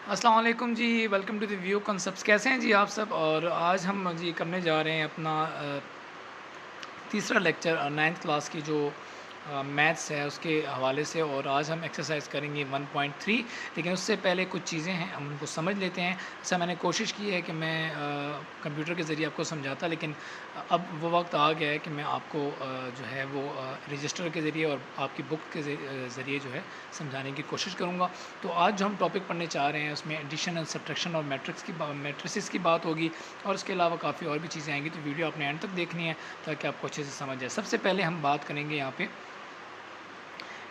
अस्सलाम वालेकुम जी, welcome to the view concepts. कैसे हैं जी आप सब? और आज हम जी करने जा रहे हैं अपना तीसरा लेक्चर 9th क्लास की जो मैथ्स है उसके हवाले से। और आज हम एक्सरसाइज करेंगे 1.3। लेकिन उससे पहले कुछ चीज़ें हैं, हम उनको समझ लेते हैं। ऐसा मैंने कोशिश की है कि मैं कंप्यूटर के ज़रिए आपको समझाता, लेकिन अब वो वक्त आ गया है कि मैं आपको जो है वो रजिस्टर के ज़रिए और आपकी बुक के ज़रिए जो है समझाने की कोशिश करूँगा। तो आज जो हम टॉपिक पढ़ने चाह रहे हैं उसमें एडिशन एंड सब्ट्रैक्शन और मैट्रिसेस की बात होगी, और उसके अलावा काफ़ी और भी चीज़ें आएंगी। तो वीडियो आपने एंड तक देखनी है ताकि आपको अच्छे से समझ जाए। सबसे पहले हम बात करेंगे यहाँ पे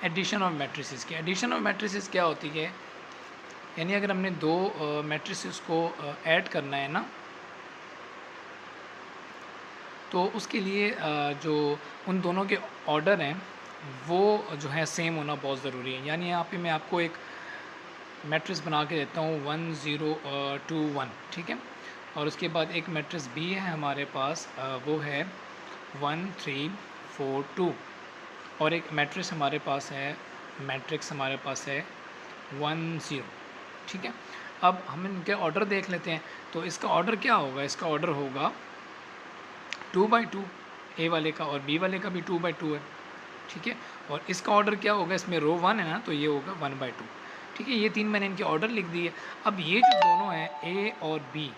एडिशन ऑफ मैट्रिसेस की। एडिशन ऑफ मैट्रिसेस क्या होती है? यानी अगर हमने दो मैट्रिसेस को ऐड करना है ना, तो उसके लिए जो उन दोनों के ऑर्डर हैं वो जो है सेम होना बहुत ज़रूरी है। यानी यहाँ पे मैं आपको एक मैट्रिक्स बना के देता हूँ 1 0 2 1, ठीक है। और उसके बाद एक मैट्रिक्स बी है हमारे पास, वो है 1 3 4 2। और एक मैट्रिक्स हमारे पास है 1 0, ठीक है। अब हम इनके ऑर्डर देख लेते हैं। तो इसका ऑर्डर क्या होगा? इसका ऑर्डर होगा 2/2, ए वाले का, और बी वाले का भी 2/2 है, ठीक है। और इसका ऑर्डर क्या होगा? इसमें रो 1 है ना, तो ये होगा 1/2, ठीक है। ये तीन मैंने इनके ऑर्डर लिख दिए। अब ये जो दोनों हैं ए और बी,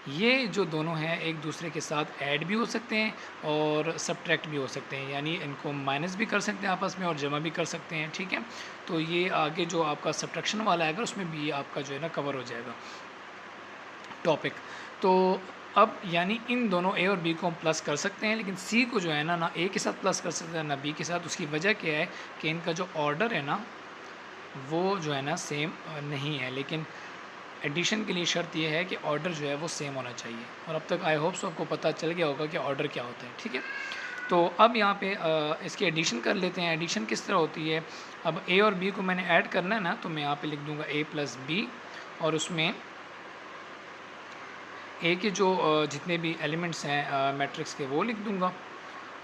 ये जो दोनों हैं एक दूसरे के साथ ऐड भी हो सकते हैं और सब्ट्रैक्ट भी हो सकते हैं, यानी इनको माइनस भी कर सकते हैं आपस में और जमा भी कर सकते हैं, ठीक है। तो ये आगे जो आपका सब्ट्रैक्शन वाला आएगा उसमें भी आपका जो है ना कवर हो जाएगा टॉपिक। तो अब यानी इन दोनों ए और बी को हम प्लस कर सकते हैं, लेकिन सी को जो है ना ए के साथ प्लस कर सकते हैं ना बी के साथ। उसकी वजह क्या है कि इनका जो ऑर्डर है ना वो जो है ना सेम नहीं है। लेकिन एडिशन के लिए शर्त ये है कि ऑर्डर जो है वो सेम होना चाहिए। और अब तक आई होप सो आपको पता चल गया होगा कि ऑर्डर क्या होता है, ठीक है। तो अब यहाँ पे इसकी एडिशन कर लेते हैं। एडिशन किस तरह होती है? अब ए और बी को मैंने ऐड करना है ना, तो मैं यहाँ पे लिख दूँगा a + b, और उसमें ए के जो जितने भी एलिमेंट्स हैं मैट्रिक्स के वो लिख दूँगा,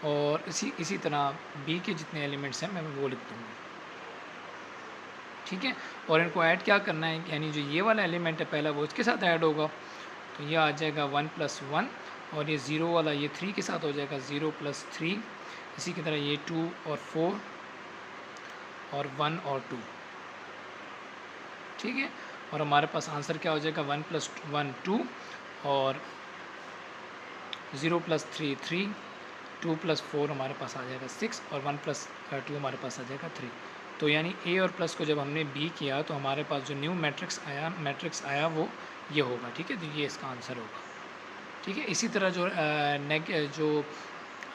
और इसी तरह बी के जितने एलिमेंट्स हैं मैं वो लिख दूँगा, ठीक है। और इनको ऐड क्या करना है, यानी जो ये वाला एलिमेंट है पहला वो इसके साथ ऐड होगा, तो ये आ जाएगा 1 + 1। और ये 0 वाला ये 3 के साथ हो जाएगा 0 + 3। इसी की तरह ये 2 और 4 और 1 और 2, ठीक है। और हमारे पास आंसर क्या हो जाएगा? 1 + 1 2, और 0 + 3 3, 2 + 4 हमारे पास आ जाएगा 6, और 1 + 2 हमारे पास आ जाएगा 3। तो यानी ए और प्लस को जब हमने बी किया तो हमारे पास जो न्यू मैट्रिक्स आया वो ये होगा, ठीक है। तो ये इसका आंसर होगा, ठीक है। इसी तरह जो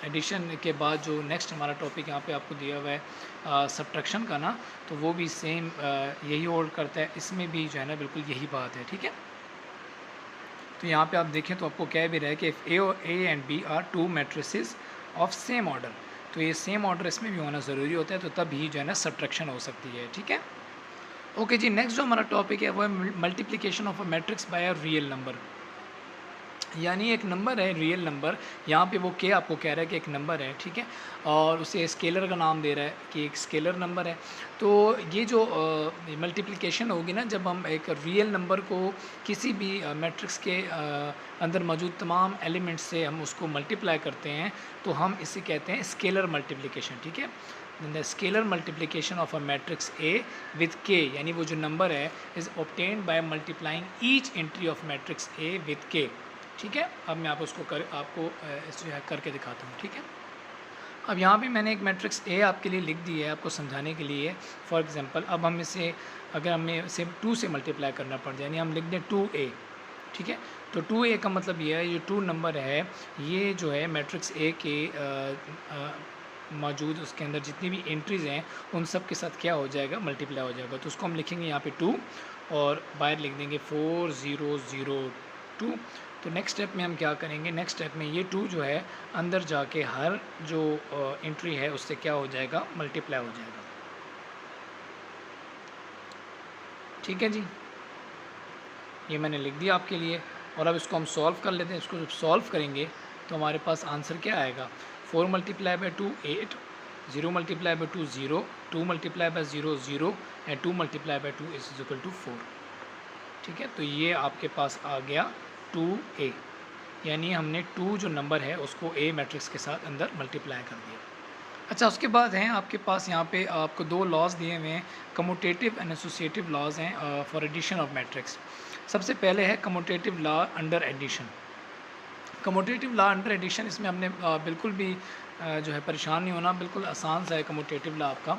एडिशन के बाद जो नेक्स्ट हमारा टॉपिक यहाँ पे आपको दिया हुआ है सब्ट्रैक्शन का ना, तो वो भी सेम यही होल्ड करता है। इसमें भी जो है ना बिल्कुल यही बात है, ठीक है। तो यहाँ पे आप देखें तो आपको कह भी रहा है कि A and B are two matrices of same order. तो ये सेम ऑर्डर इसमें भी होना ज़रूरी होता है, तो तब ही जो है ना सब्ट्रैक्शन हो सकती है, ठीक है। ओके जी, नेक्स्ट जो हमारा टॉपिक है वो है multiplication of a matrix bye a real number. यानी एक नंबर है, रियल नंबर। यहाँ पे वो के आपको कह रहा है कि एक नंबर है, ठीक है, और उसे स्केलर का नाम दे रहा है कि एक स्केलर नंबर है। तो ये जो मल्टीप्लिकेशन होगी ना, जब हम एक रियल नंबर को किसी भी मैट्रिक्स के अंदर मौजूद तमाम एलिमेंट्स से हम उसको मल्टीप्लाई करते हैं, तो हम इसे कहते हैं स्केलर मल्टीप्लिकेशन, ठीक है। The scalar multiplication of a matrix A with के, यानी वो जो नंबर है is obtained by multiplying each entry of matrix A with के, ठीक है। अब मैं आपको जो है करके दिखाता हूँ, ठीक है। अब यहाँ पे मैंने एक मैट्रिक्स ए आपके लिए लिख दी है आपको समझाने के लिए। फॉर एग्जांपल अब हम इसे, अगर हमें इसे 2 से मल्टीप्लाई करना पड़ जाए, यानी हम लिख दें 2a, ठीक है। तो 2a का मतलब ये है, ये 2 नंबर है, ये जो है मैट्रिक्स ए के मौजूद उसके अंदर जितनी भी एंट्रीज़ हैं उन सब के साथ क्या हो जाएगा? मल्टीप्लाई हो जाएगा। तो उसको हम लिखेंगे यहाँ पे 2, और बाहर लिख देंगे 4 0 0 2। तो नेक्स्ट स्टेप में हम क्या करेंगे? नेक्स्ट स्टेप में ये 2 जो है अंदर जाके हर जो एंट्री है उससे क्या हो जाएगा? मल्टीप्लाई हो जाएगा, ठीक है जी। ये मैंने लिख दिया आपके लिए। और अब इसको हम सॉल्व कर लेते हैं। इसको जब सॉल्व करेंगे तो हमारे पास आंसर क्या आएगा? 4 × 2 8, 0 × 2 0, 2 × 0 0, एंड 2 × 2 इज इक्वल टू 4, ठीक है, तो ये आपके पास आ गया 2a, यानी हमने 2 जो नंबर है उसको a मैट्रिक्स के साथ अंदर मल्टीप्लाई कर दिया। अच्छा, उसके बाद हैं आपके पास यहाँ पे आपको 2 लॉज दिए हुए हैं, कम्यूटेटिव एंड एसोसिएटिव लॉज हैं फॉर एडिशन ऑफ मैट्रिक्स। सबसे पहले है commutative law under addition. Commutative law under addition, इसमें हमने बिल्कुल भी जो है परेशान नहीं होना, बिल्कुल आसान सा है कम्यूटेटिव लॉ आपका।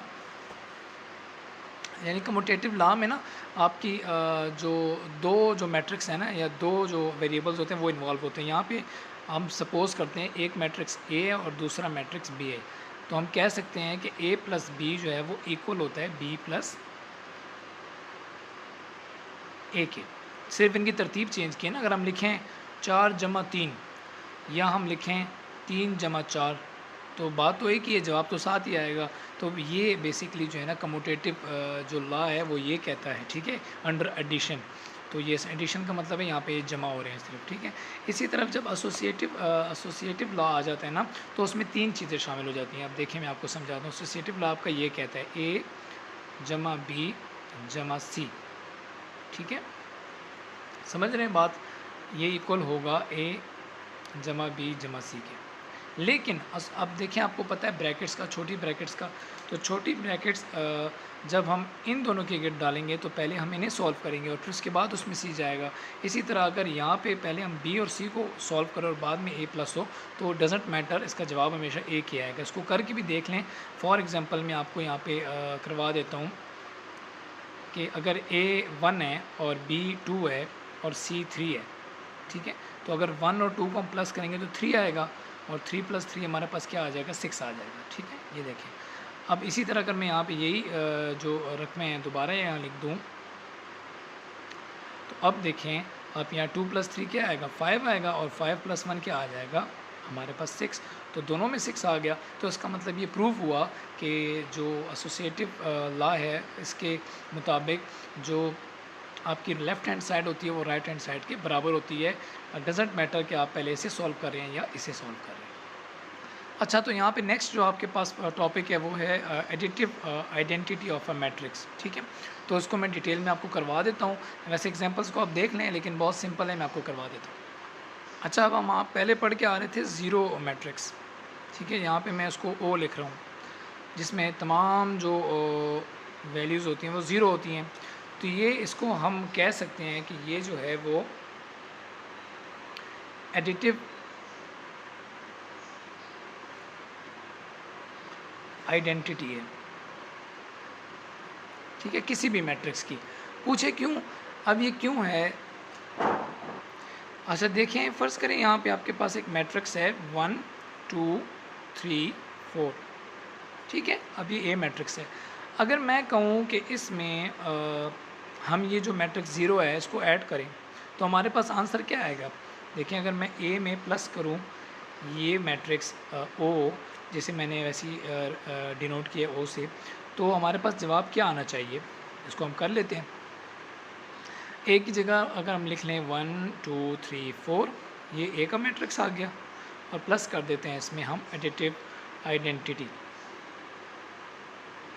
यानी कम्यूटेटिव लॉ में ना आपकी जो दो मैट्रिक्स है ना, या दो जो वेरिएबल्स होते हैं वो इन्वॉल्व होते हैं। यहाँ पे हम सपोज़ करते हैं एक मैट्रिक्स ए है और दूसरा मैट्रिक्स बी है, तो हम कह सकते हैं कि a प्लस बी जो है वो इक्वल होता है b प्लस ए के। सिर्फ इनकी तरतीब चेंज की है ना। अगर हम लिखें 4 जमा 3 या हम लिखें 3 जमा 4, तो बात तो एक ही है, जवाब तो साथ ही आएगा। तो ये बेसिकली जो है ना कम्यूटेटिव जो लॉ है वो ये कहता है, ठीक है, अंडर एडिशन। तो ये एडिशन का मतलब है यहाँ पे जमा हो रहे हैं सिर्फ, ठीक है। इसी तरफ जब एसोसिएटिव लॉ आ जाता है ना, तो उसमें 3 चीज़ें शामिल हो जाती हैं। अब देखिए मैं आपको समझाता हूँ। एसोसिएटिव लॉ आपका ये कहता है a जमा बी जमा सी, ठीक है, समझ रहे हैं बात, ये इक्वल होगा a जमा बी जमा सी के। लेकिन अब देखें, आपको पता है ब्रैकेट्स का, छोटी ब्रैकेट्स का, तो छोटी ब्रैकेट्स जब हम इन दोनों के गिर्द डालेंगे तो पहले हम इन्हें सॉल्व करेंगे और फिर उसके बाद उसमें सी जाएगा। इसी तरह अगर यहाँ पे पहले हम बी और सी को सॉल्व करें और बाद में ए प्लस हो, तो डजेंट मैटर, इसका जवाब हमेशा ए ही आएगा। इसको करके भी देख लें। फॉर एग्ज़ाम्पल मैं आपको यहाँ पे करवा देता हूँ कि अगर ए 1 है और बी 2 है और सी 3 है, ठीक है, तो अगर 1 और 2 को हम प्लस करेंगे तो 3 आएगा, और 3 + 3 हमारे पास क्या आ जाएगा, 6 आ जाएगा, ठीक है। ये देखें। अब इसी तरह अगर मैं यहाँ पे यही जो रकमें हैं दोबारा यहाँ लिख दूँ, तो अब देखें आप यहाँ 2 + 3 क्या आएगा, 5 आएगा, और 5 + 1 क्या आ जाएगा हमारे पास 6। तो दोनों में 6 आ गया। तो इसका मतलब ये प्रूव हुआ कि जो एसोसिएटिव लॉ है, इसके मुताबिक जो आपकी लेफ़्ट हैंड साइड होती है वो राइट हैंड साइड के बराबर होती है। डजेंट मैटर कि आप पहले इसे सॉल्व कर रहे हैं या इसे सॉल्व कर रहे हैं। अच्छा, तो यहाँ पे नेक्स्ट जो आपके पास टॉपिक है वो है additive identity of a matrix, ठीक है। तो इसको मैं डिटेल में आपको करवा देता हूँ। वैसे एग्जांपल्स को आप देख लें, लेकिन बहुत सिंपल है, मैं आपको करवा देता हूँ। अच्छा, अब हम आप पहले पढ़ के आ रहे थे ज़ीरो मैट्रिक्स, ठीक है। यहाँ पे मैं उसको ओ लिख रहा हूँ, जिसमें तमाम जो वैल्यूज़ होती हैं वो ज़ीरो होती हैं। तो ये इसको हम कह सकते हैं कि ये जो है वो एडिटिव आइडेंटिटी है, ठीक है, किसी भी मैट्रिक्स की। पूछे क्यों? अब ये क्यों है? अच्छा देखें, फ़र्ज़ करें यहाँ पे आपके पास एक मैट्रिक्स है 1 2 3 4, ठीक है। अब ये ए मैट्रिक्स है। अगर मैं कहूँ कि इसमें हम ये जो मैट्रिक्स ज़ीरो है इसको ऐड करें, तो हमारे पास आंसर क्या आएगा? देखें, अगर मैं ए में प्लस करूँ ये मैट्रिक्स ओ, जैसे मैंने वैसे ही डिनोट किया ओ से, तो हमारे पास जवाब क्या आना चाहिए? इसको हम कर लेते हैं। ए की जगह अगर हम लिख लें 1 2 3 4, ये ए का मैट्रिक्स आ गया, और प्लस कर देते हैं इसमें हम एडिटिव आइडेंटिटी।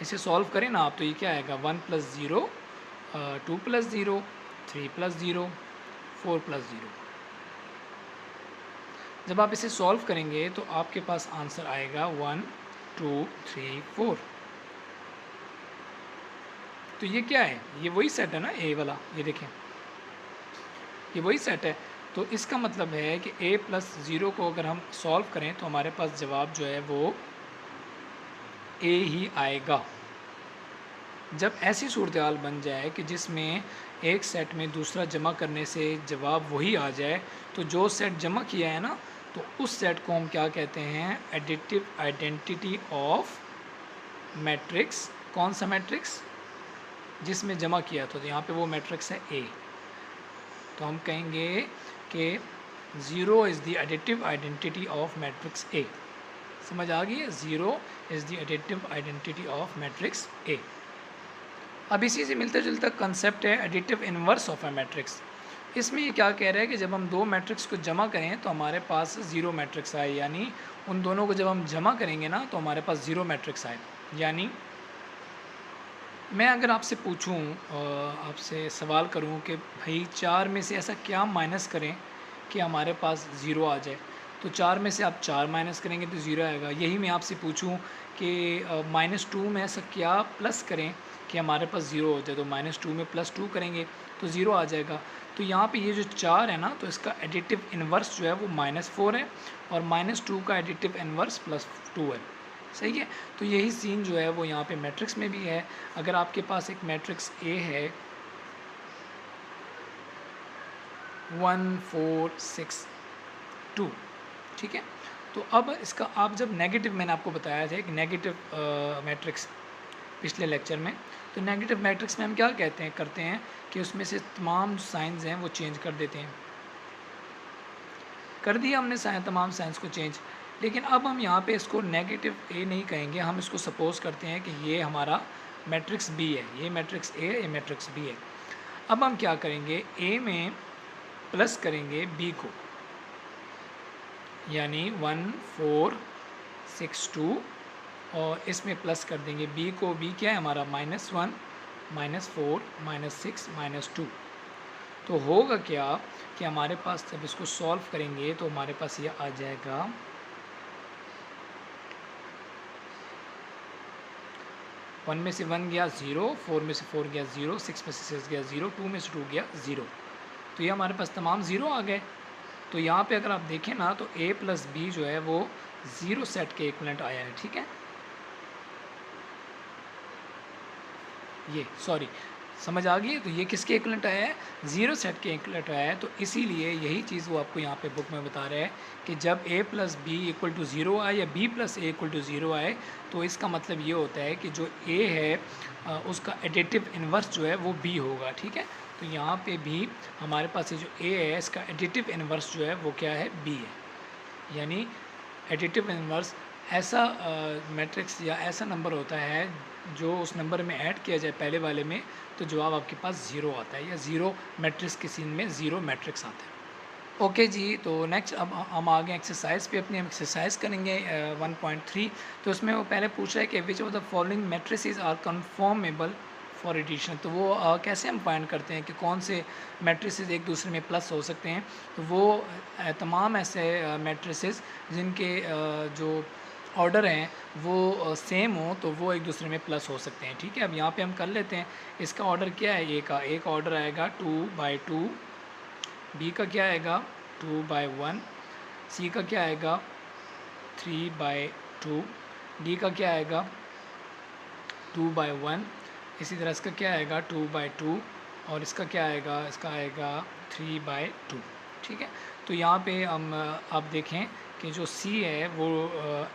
इसे सॉल्व करें ना आप, तो ये क्या आएगा, 1 + 0 2 + 0 3 + 0 4 + 0। जब आप इसे सॉल्व करेंगे तो आपके पास आंसर आएगा 1 2 3 4। तो ये क्या है? ये वही सेट है ना ए वाला, ये देखें, ये वही सेट है। तो इसका मतलब है कि a + 0 को अगर हम सॉल्व करें तो हमारे पास जवाब जो है वो a ही आएगा। जब ऐसी सूरत हाल बन जाए कि जिसमें एक सेट में दूसरा जमा करने से जवाब वही आ जाए, तो जो सेट जमा किया है ना, तो उस सेट को हम क्या कहते हैं, एडिटिव आइडेंटिटी ऑफ मैट्रिक्स। कौन सा मैट्रिक्स? जिसमें जमा किया था, तो यहाँ पे वो मैट्रिक्स है ए। तो हम कहेंगे कि 0 is the additive identity of matrix A. समझ आ गई है? 0 is the additive identity of matrix A. अब इसी से मिलता जुलता कंसेप्ट है additive inverse of a matrix. इसमें ये क्या कह रहा है कि जब हम दो मैट्रिक्स को जमा करें तो हमारे पास 0 मैट्रिक्स आए, यानी उन दोनों को जब हम जमा करेंगे ना तो हमारे पास 0 मैट्रिक्स आए। यानी मैं अगर आपसे पूछूं, आपसे सवाल करूं कि भाई 4 में से ऐसा क्या माइनस करें कि हमारे पास ज़ीरो आ जाए, तो 4 में से आप 4 माइनस करेंगे तो ज़ीरो आएगा। यही मैं आपसे पूछूं कि -2 में ऐसा क्या प्लस करें कि हमारे पास ज़ीरो हो जाए, तो -2 में +2 करेंगे तो ज़ीरो आ जाएगा। तो यहाँ पे ये जो 4 है ना, तो इसका एडिटिव इन्वर्स जो है वो -4 है, और -2 का एडिटिव इन्वर्स +2 है। सही है। तो यही सीन जो है वो यहाँ पे मैट्रिक्स में भी है। अगर आपके पास एक मैट्रिक्स ए है 1 4 6 2, ठीक है। तो अब इसका आप जब नेगेटिव, मैंने आपको बताया था एक नेगेटिव मैट्रिक्स पिछले लेक्चर में, तो नेगेटिव मैट्रिक्स में हम क्या करते हैं कि उसमें से तमाम साइंस हैं वो चेंज कर देते हैं। कर दिया हमने तमाम साइंस को चेंज, लेकिन अब हम यहाँ पे इसको नेगेटिव ए नहीं कहेंगे, हम इसको सपोज करते हैं कि ये हमारा मैट्रिक्स बी है, ये मैट्रिक्स ए, ये मैट्रिक्स बी है। अब हम क्या करेंगे, ए में प्लस करेंगे बी को, यानी 1 4 6 2, और इसमें प्लस कर देंगे बी को। बी क्या है हमारा -1 -4 -6 -2। तो होगा क्या कि हमारे पास जब इसको सॉल्व करेंगे तो हमारे पास ये आ जाएगा 1 में से 1 गया 0, 4 में से 4 गया 0, 6 में से 6 गया 0, 2 में से 2 गया 0। तो ये हमारे पास तमाम 0 आ गए। तो यहाँ पे अगर आप देखें ना, तो a प्लस बी जो है वो 0 सेट के इक्वलेंट आया है, ठीक है। ये सॉरी, समझ आ गई। तो ये किसके इक्वलेंट आया है, 0 सेट के इक्वलेंट आया है। तो इसीलिए यही चीज़ वो आपको यहाँ पे बुक में बता रहा है कि जब a plus B equal to 0 आए या b plus A equal to 0 आए, तो इसका मतलब ये होता है कि जो a है उसका एडिटिव इन्वर्स जो है वो b होगा, ठीक है। तो यहाँ पे भी हमारे पास ये जो a है इसका एडिटिव इन्वर्स जो है वो क्या है, b है। यानी एडिटिव इन्वर्स ऐसा मैट्रिक्स या ऐसा नंबर होता है जो उस नंबर में ऐड किया जाए पहले वाले में, तो जवाब आपके पास 0 आता है, या 0 मैट्रिक्स के सीन में 0 मैट्रिक्स आता है। ओके जी, तो नेक्स्ट अब हम आगे एक्सरसाइज पे अपनी हम एक्सरसाइज करेंगे 1.3। तो उसमें वो पहले पूछ रहा है कि which of the following matrices are conformable for addition. तो वो कैसे हम फाइंड करते हैं कि कौन से मैट्रिसेस एक दूसरे में प्लस हो सकते हैं। तो वो तमाम ऐसे मैट्रिसेस जिनके जो ऑर्डर हैं वो सेम हो, तो वो एक दूसरे में प्लस हो सकते हैं, ठीक है। अब यहाँ पे हम कर लेते हैं। इसका ऑर्डर क्या है, ए का ऑर्डर आएगा 2/2, बी का क्या आएगा 2/1, सी का क्या आएगा 3/2, डी का क्या आएगा 2/1, इसी तरह इसका क्या आएगा 2/2, और इसका क्या आएगा, इसका आएगा 3/2, ठीक है। तो यहाँ पे हम आप देखें कि जो सी है वो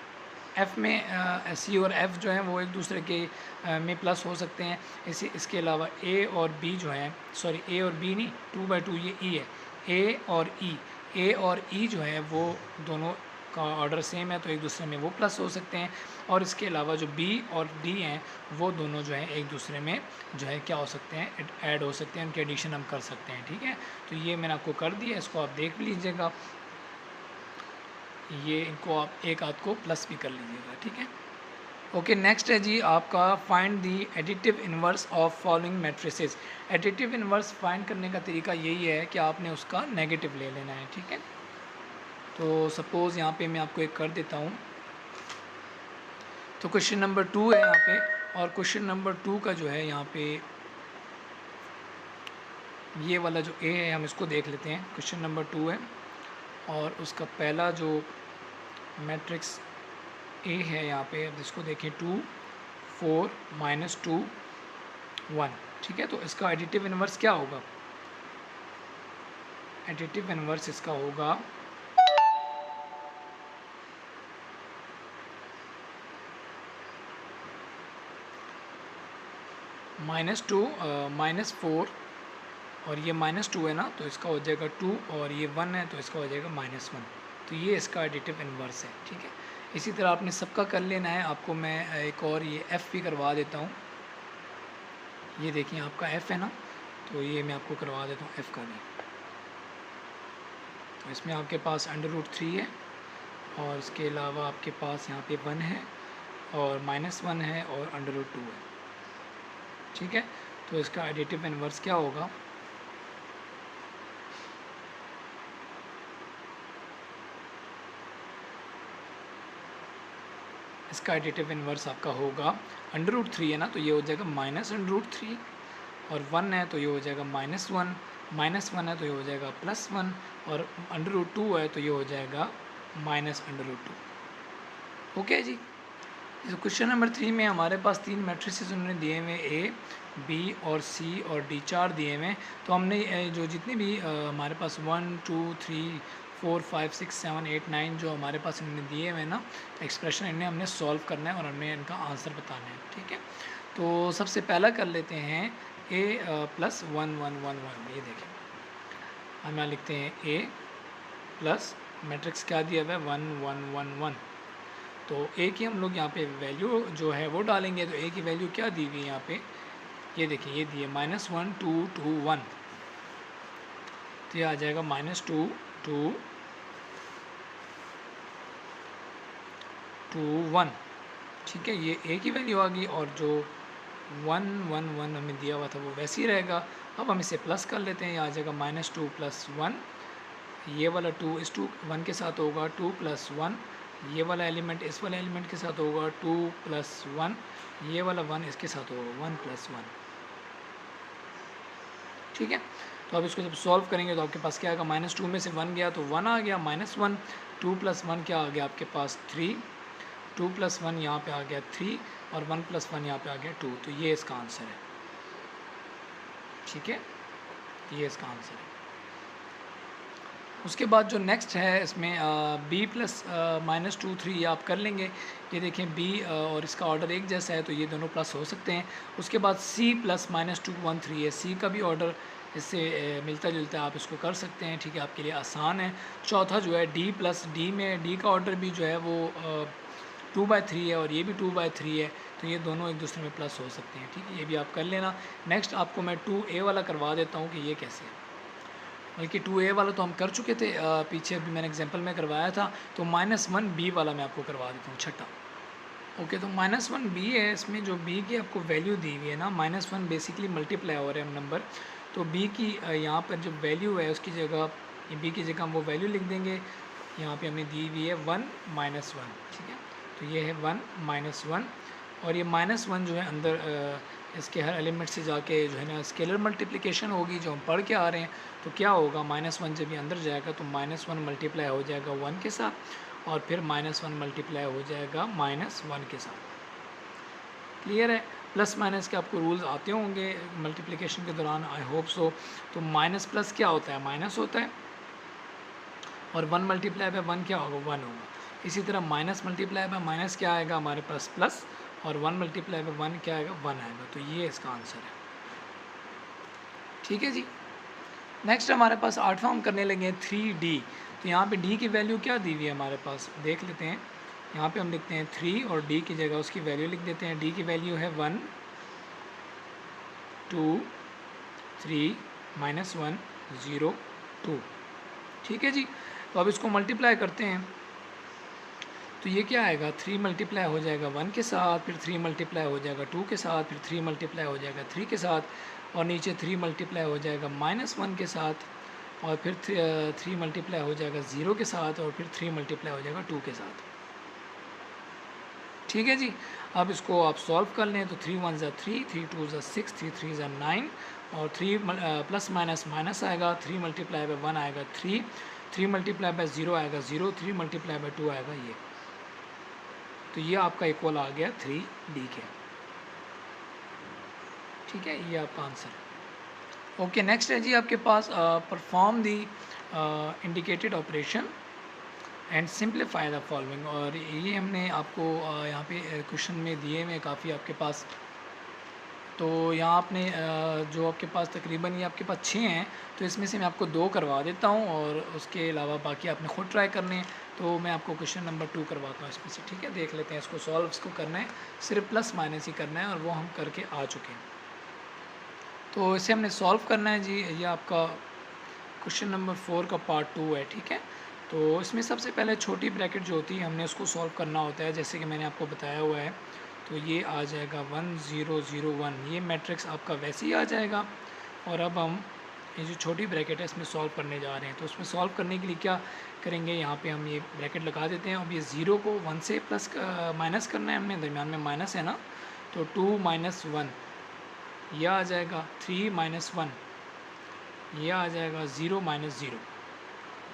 एफ़ में सी और एफ़ जो हैं वो एक दूसरे के में प्लस हो सकते हैं। इसके अलावा ए और बी जो हैं, सॉरी ए और बी नहीं, 2/2 ये ई है, ए और ई जो है वो दोनों का ऑर्डर सेम है, तो एक दूसरे में वो प्लस हो सकते हैं। और इसके अलावा जो बी और डी हैं वो दोनों जो है एक दूसरे में जो है क्या हो सकते हैं, ऐड हो सकते हैं, उनकी एडिशन हम कर सकते हैं, ठीक है। तो ये मैंने आपको कर दिया, इसको आप देख लीजिएगा। ये इनको आप एक आध को प्लस भी कर लीजिएगा, ठीक है। ओके, नेक्स्ट है जी आपका find the additive inverse of following matrices. Additive inverse find करने का तरीका यही है कि आपने उसका नेगेटिव ले लेना है, ठीक है। तो सपोज़ यहाँ पे मैं आपको एक कर देता हूँ। तो क्वेश्चन नंबर 2 है यहाँ पे, और क्वेश्चन नंबर 2 का जो है यहाँ पे ये वाला जो ए है हम इसको देख लेते हैं। क्वेश्चन नंबर 2 है और उसका पहला जो मैट्रिक्स ए है यहाँ पे, अब इसको देखें 2 4 -2 1, ठीक है। तो इसका एडिटिव इन्वर्स क्या होगा, एडिटिव इन्वर्स इसका होगा -2 -4, और ये -2 है ना, तो इसका हो जाएगा 2, और ये 1 है तो इसका हो जाएगा -1। तो ये इसका एडिटिव इन्वर्स है, ठीक है। इसी तरह आपने सबका कर लेना है। आपको मैं एक और ये f भी करवा देता हूँ। ये देखिए आपका f है ना, तो ये मैं आपको करवा देता हूँ f का भी। तो इसमें आपके पास √3 है, और इसके अलावा आपके पास यहाँ पे 1 है, और -1 है, और √2 है। ठीक है, तो इसका एडिटिव इन्वर्स क्या होगा, इसका एडिटिव इन्वर्स आपका होगा √3 है ना, तो ये हो जाएगा -√3, और 1 है तो ये हो जाएगा -1, -1 है तो ये हो जाएगा +1, और √2 है तो ये हो जाएगा -√2। ओके जी। तो क्वेश्चन नंबर 3 में हमारे पास 3 मैट्रिसेस उन्होंने दिए हुए ए, बी और सी और डी 4 दिए हुए हैं। तो हमने जो जितने भी हमारे पास 1 2 3 4 5 6 7 8 9 जो हमारे पास इन्होंने दिए हुए ना एक्सप्रेशन, इन्हें हमने सॉल्व करना है और हमें इनका आंसर बताना है। ठीक है, तो सबसे पहला कर लेते हैं a + 1 1 1 1। ये देखें, हम यहाँ लिखते हैं a प्लस मैट्रिक्स क्या दिया हुआ है 1 1 1 1। तो a की हम लोग यहाँ पे वैल्यू जो है वो डालेंगे। तो a की वैल्यू क्या दी हुई है यहाँ पे, ये देखिए, ये दी है -1 2 2 1। तो ये आ जाएगा -2 2 2 1। ठीक है, ये a की वैल्यू आ गई, और जो 1 1 1 हमें दिया हुआ था वो वैसे ही रहेगा। अब हम इसे प्लस कर लेते हैं, ये आ जाएगा -2 + 1। ये वाला 2 इस 2 1 के साथ होगा 2 + 1। ये वाला एलिमेंट इस वाला एलिमेंट के साथ होगा 2 + 1। ये वाला 1 इसके साथ होगा 1 + 1। ठीक है, तो अब इसको जब सॉल्व करेंगे तो आपके पास क्या आएगा, -2 में से 1 गया तो 1 आ गया, -1 2 + 1 क्या आ गया आपके पास 3, 2 + 1 यहाँ पे आ गया 3, और 1 + 1 यहाँ पे आ गया 2। तो ये इसका आंसर है। ठीक है, ये इसका आंसर है। उसके बाद जो नेक्स्ट है इसमें b + -2 3 आप कर लेंगे। ये देखें b और इसका ऑर्डर एक जैसा है तो ये दोनों प्लस हो सकते हैं। उसके बाद c + -2 1 3 है, c का भी ऑर्डर इससे मिलता जुलता है, आप इसको कर सकते हैं। ठीक है, आपके लिए आसान है। चौथा जो है d + d में d का ऑर्डर भी जो है वो 2/3 है, और ये भी 2/3 है, तो ये दोनों एक दूसरे में प्लस हो सकते हैं। ठीक है, ये भी आप कर लेना। नेक्स्ट आपको मैं 2a वाला करवा देता हूँ कि ये कैसे है। बल्कि 2a वाला तो हम कर चुके थे पीछे, अभी मैंने एग्जांपल में करवाया था। तो -1b वाला मैं आपको करवा देता हूँ, छठा। ओके, तो -1b है, इसमें जो b की आपको वैल्यू दी हुई है ना, -1 बेसिकली मल्टीप्लाई हो रहे हैं नंबर। तो b की यहाँ पर जो वैल्यू है उसकी जगह, b की जगह हम वो वैल्यू लिख देंगे। यहाँ पे हमने दी हुई है 1 -1। ठीक है, तो ये है 1 -1, और ये -1 जो है अंदर इसके हर एलिमेंट से जाके जो है ना स्केलर मल्टीप्लिकेशन होगी जो हम पढ़ के आ रहे हैं। तो क्या होगा, -1 जब ये अंदर जाएगा तो -1 मल्टीप्लाई हो जाएगा 1 के साथ, और फिर -1 मल्टीप्लाई हो जाएगा -1 के साथ। क्लियर है, प्लस माइनस के आपको रूल्स आते होंगे मल्टीप्लिकेशन के दौरान, आई होप सो। तो माइनस प्लस क्या होता है, माइनस होता है, और 1 मल्टीप्लाई बाय 1 क्या होगा, 1 होगा। इसी तरह माइनस मल्टीप्लाई बाय माइनस क्या आएगा हमारे पास, प्लस, और 1 मल्टीप्लाई बाय 1 क्या आएगा, 1 आएगा। तो ये इसका आंसर है। ठीक है जी। नेक्स्ट हमारे पास 8वां हम करने लगे 3D। तो यहाँ पे D की वैल्यू क्या दी हुई है हमारे पास, देख लेते हैं। यहाँ पे हम लिखते हैं 3, और D की जगह उसकी वैल्यू लिख देते हैं। D की वैल्यू है 1 2 3 -1 0 2। ठीक है जी, तो अब इसको मल्टीप्लाई करते हैं। तो ये क्या आएगा, 3 मल्टीप्लाई हो जाएगा 1 के साथ, फिर 3 मल्टीप्लाई हो जाएगा 2 के साथ, फिर 3 मल्टीप्लाई हो जाएगा 3 के साथ, और नीचे 3 मल्टीप्लाई हो जाएगा -1 के साथ, और फिर 3 मल्टीप्लाई हो जाएगा 0 के साथ, और फिर 3 मल्टीप्लाई हो जाएगा 2 के साथ। ठीक है जी, अब इसको आप सॉल्व कर लें। तो 3 1 ज़ा 3, 3 2 ज़ा 6, 3 3 ज़ा 9, और 3 प्लस माइनस माइनस आएगा, 3 मल्टीप्लाई बाय 1 आएगा 3, 3 मल्टीप्लाई बाय 0 आएगा 0, 3 मल्टीप्लाई बाय 2 आएगा ये। तो ये आपका इक्वल आ गया 3D के। ठीक है, ये आपका आंसर है। ओके, नेक्स्ट है जी आपके पास perform the indicated operation and simplify the following. और ये हमने आपको यहाँ पे क्वेश्चन में दिए हुए काफ़ी आपके पास। तो यहाँ आपने जो आपके पास तकरीबन ये आपके पास 6 हैं, तो इसमें से मैं आपको 2 करवा देता हूँ, और उसके अलावा बाकी आपने खुद ट्राई करने हैं। तो मैं आपको क्वेश्चन नंबर 2 करवाता हूँ इसमें से। ठीक है, देख लेते हैं इसको सॉल्व। इसको करना है सिर्फ प्लस माइनस ही करना है, और वो हम करके आ चुके हैं। तो इसे हमने सॉल्व करना है जी। ये आपका क्वेश्चन नंबर 4 का पार्ट 2 है। ठीक है, तो इसमें सबसे पहले छोटी ब्रैकेट जो होती है हमने उसको सॉल्व करना होता है, जैसे कि मैंने आपको बताया हुआ है। तो ये आ जाएगा 1 0 0 1, ये मैट्रिक्स आपका वैसे ही आ जाएगा। और अब हम ये जो छोटी ब्रैकेट है इसमें सॉल्व करने जा रहे हैं। तो उसमें सॉल्व करने के लिए क्या करेंगे, यहाँ पे हम ये ब्रैकेट लगा देते हैं। अब ये 0 को 1 से प्लस माइनस करना है हमें, दरमियान में माइनस है ना, तो 2 माइनस 1 यह आ जाएगा, 3 माइनस 1 यह आ जाएगा, 0 माइनस 0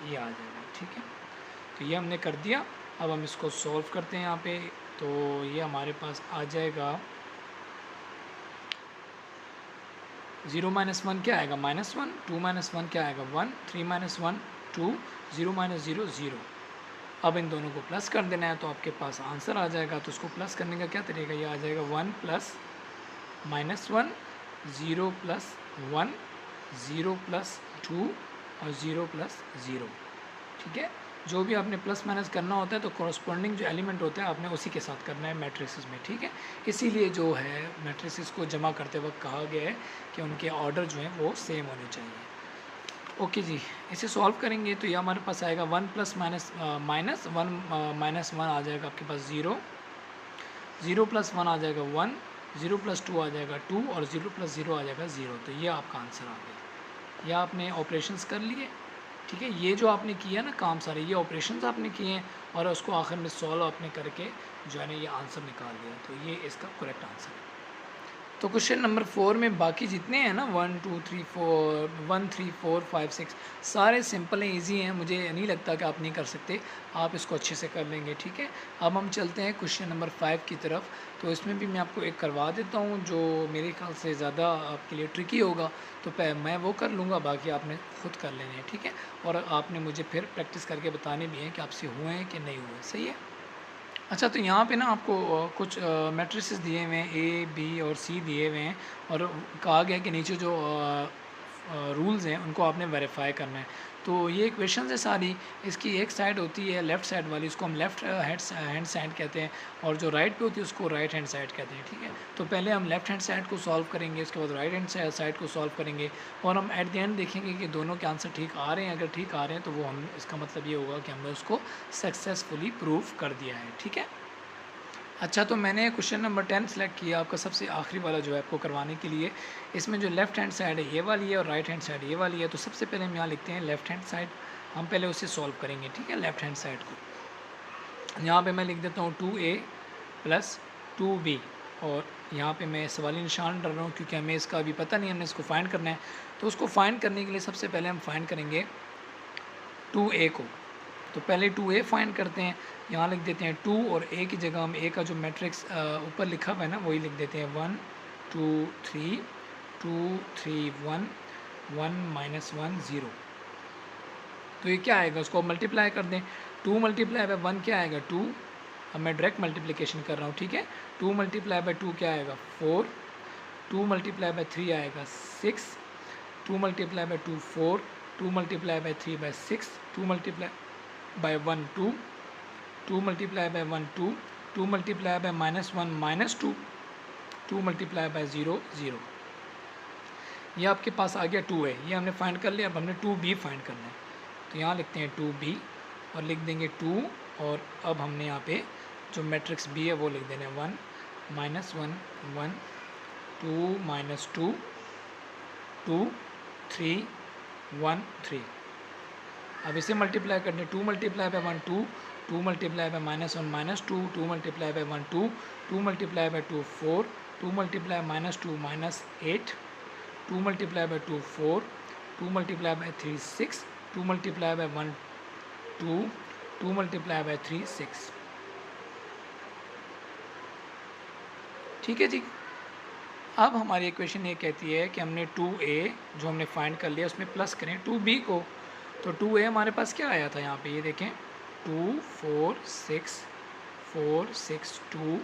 ये आ जाएगा। ठीक है, तो ये हमने कर दिया। अब हम इसको सॉल्व करते हैं यहाँ पे। तो ये हमारे पास आ जाएगा 0 माइनस 1 क्या आएगा, -1, 2 माइनस 1 क्या आएगा 1, 3 माइनस 1 2, 0 माइनस 0 0। अब इन दोनों को प्लस कर देना है तो आपके पास आंसर आ जाएगा। तो उसको प्लस करने का क्या तरीका, ये आ जाएगा 1 प्लस -1, 0 प्लस 1, 0 प्लस 2 और 0 प्लस 0। ठीक है, जो भी आपने प्लस माइनस करना होता है तो कॉरस्पॉन्डिंग जो एलिमेंट होता है आपने उसी के साथ करना है मैट्रिसेस में। ठीक है, इसीलिए जो है मैट्रिसेस को जमा करते वक्त कहा गया है कि उनके ऑर्डर जो हैं वो सेम होने चाहिए। ओके जी, इसे सॉल्व करेंगे तो ये हमारे पास आएगा 1 प्लस माइनस माइनस 1 आ जाएगा आपके पास 0, 0 प्लस 1 आ जाएगा 1, 0 प्लस 2 आ जाएगा 2 और 0 प्लस 0 आ जाएगा 0। तो ये आपका आंसर आ गया। यह आपने ऑपरेशंस कर लिए। ठीक है, ये जो आपने किया ना काम सारे, ये ऑपरेशंस आपने किए हैं और उसको आखिर में सॉल्व आपने करके जो है ना ये आंसर निकाल लिया। तो ये इसका करेक्ट आंसर है। तो क्वेश्चन नंबर 4 में बाकी जितने हैं ना 1 2 3 4 1 3 4 5 6 सारे सिंपल हैं, इजी हैं। मुझे नहीं लगता कि आप नहीं कर सकते, आप इसको अच्छे से कर लेंगे। ठीक है, अब हम चलते हैं क्वेश्चन नंबर 5 की तरफ। तो इसमें भी मैं आपको एक करवा देता हूँ जो मेरे ख्याल से ज़्यादा आपके लिए ट्रिकी होगा। तो मैं वो कर लूँगा, बाकी आपने खुद कर लेने हैं। ठीक है, और आपने मुझे फिर प्रैक्टिस करके बताने भी हैं कि आपसे हुए हैं कि नहीं हुए। सही है। अच्छा, तो यहाँ पे ना आपको कुछ मैट्रिसेस दिए हुए हैं, ए बी और सी दिए हुए हैं और कहा गया है कि नीचे जो रूल्स हैं उनको आपने वेरीफाई करना है। तो ये इक्वेशंस है सारी, इसकी एक साइड होती है लेफ़्ट साइड वाली, उसको हम लेफ़्ट हैंड साइड कहते हैं, और जो राइट पे होती है उसको राइट हैंड साइड कहते हैं। ठीक है, तो पहले हम लेफ़्ट हैंड साइड को सॉल्व करेंगे, उसके बाद राइट हैंड साइड को सॉल्व करेंगे और हम एट द एंड देखेंगे कि दोनों के आंसर ठीक आ रहे हैं। अगर ठीक आ रहे हैं तो वो हम, इसका मतलब ये होगा कि हमने उसको सक्सेसफुली प्रूव कर दिया है। ठीक है। अच्छा, तो मैंने क्वेश्चन नंबर 10 सेलेक्ट किया आपका सबसे आखिरी वाला जो है आपको करवाने के लिए। इसमें जो लेफ़्ट हैंड साइड है ये वाली है और राइट हैंड साइड ये वाली है। तो सबसे पहले हम यहाँ लिखते हैं लेफ़्ट हैंड साइड, हम पहले उसे सॉल्व करेंगे। ठीक है, लेफ़्ट हैंड साइड को यहाँ पे मैं लिख देता हूँ 2a प्लस 2b और यहाँ पे मैं सवाली निशान डाल रहा हूँ क्योंकि हमें इसका अभी पता नहीं, हमने इसको फाइंड करना है। तो उसको फाइंड करने के लिए सबसे पहले हम फाइंड करेंगे 2a को। तो पहले 2a फाइंड करते हैं, यहाँ लिख देते हैं 2 और a की जगह हम a का जो मैट्रिक्स ऊपर लिखा हुआ है ना वही लिख देते हैं 1 2 3 2 3 1 1 माइनस 1 0। तो ये क्या आएगा, उसको मल्टीप्लाई कर दें। 2 मल्टीप्लाई बाय 1 क्या आएगा 2, अब मैं डायरेक्ट मल्टीप्लिकेशन कर रहा हूँ। ठीक है, 2 मल्टीप्लाई बाय 2 क्या आएगा 4, 2 मल्टीप्लाई बाय 3 आएगा 6, 2 multiply by 2 4, 2 multiply by 3 by 6, 2 multiply by 1 2, 2 multiply by 1 2, 2 multiply by minus 1 minus 2, 2 multiply by 0 0। ये आपके पास आ गया 2 है, ये हमने फाइंड कर लिया। अब हमने 2b फाइंड करना है, तो यहाँ लिखते हैं 2b और लिख देंगे 2 और अब हमने यहाँ पे जो मैट्रिक्स b है वो लिख देना है 1 माइनस 1 1 2 माइनस 2 2 3 1 3। अब इसे मल्टीप्लाई करने 2 multiply bye 1 2, 2 multiply bye minus 1 minus 2, 2 multiply bye 1 2, 2 multiply by 2 4, 2 multiply minus 2 minus 8, 2 multiply by 2 4, 2 multiply by 3 6, 2 multiply bye 1 2, 2 multiply by 3 6। ठीक है जी, अब हमारी इक्वेशन ये कहती है कि हमने 2a जो हमने फाइंड कर लिया उसमें प्लस करें 2b को। तो 2a हमारे पास क्या आया था यहाँ पे, ये देखें 2 4 6 4 6 2